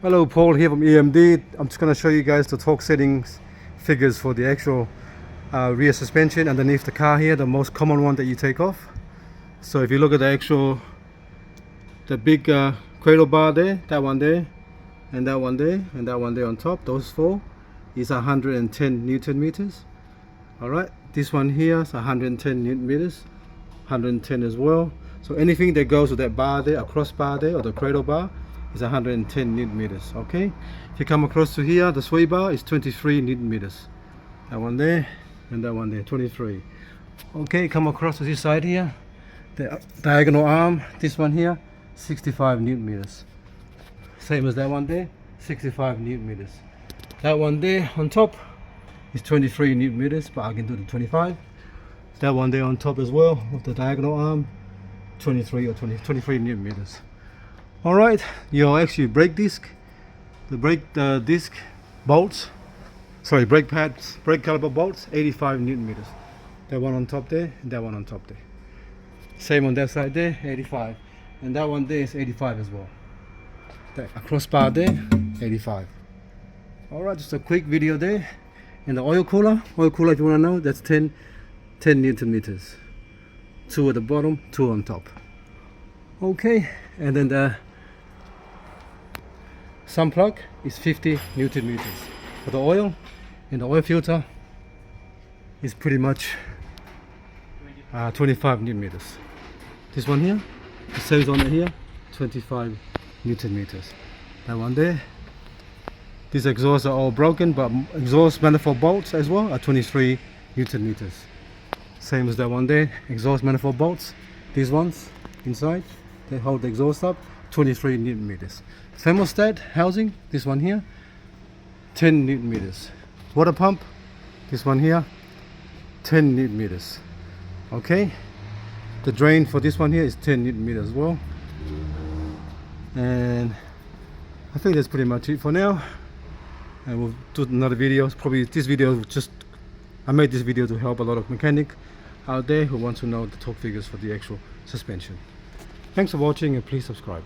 Hello, Paul here from EMD. I'm just going to show you guys the torque settings figures for the actual rear suspension underneath the car here, the most common one that you take off. So if you look at the big cradle bar there, that one there, and that one there, and that one there on top, those four is 110 Newton meters. Alright, this one here is 110 Newton meters, 110 as well. So anything that goes with that bar there, a cross bar there, or the cradle bar, is 110 Newton meters. Okay, if you come across to here, the sway bar is 23 Newton meters. That one there and that one there, 23. Okay, come across to this side here, the diagonal arm, this one here, 65 Newton meters. Same as that one there, 65 Newton meters. That one there on top is 23 Newton meters, but I can do the 25. That one there on top as well with the diagonal arm, 23 Newton meters. Alright, your actually brake disc, the brake disc bolts, sorry, brake pads, brake caliper bolts, 85 Newton meters. That one on top there, and that one on top there. Same on that side there, 85. And that one there is 85 as well. That crossbar there, 85. Alright, just a quick video there. And the oil cooler if you want to know, that's 10 Newton meters. 2 at the bottom, 2 on top. Okay, and then the sun plug is 50 Newton meters. For the oil, and the oil filter is pretty much 25 Newton meters. This one here, it says on it here, 25 Newton meters. That one there. These exhausts are all broken, but exhaust manifold bolts as well are 23 Newton meters. Same as that one there, exhaust manifold bolts. These ones inside, they hold the exhaust up, 23 Newton meters. Thermostat housing, this one here, 10 Newton meters. Water pump, this one here, 10 Newton meters. Okay, the drain for this one here is 10 Newton meters as well. And I think that's pretty much it for now. And we'll do another video. Probably this video I made this video to help a lot of mechanic out there who want to know the torque figures for the actual suspension. Thanks for watching, and please subscribe.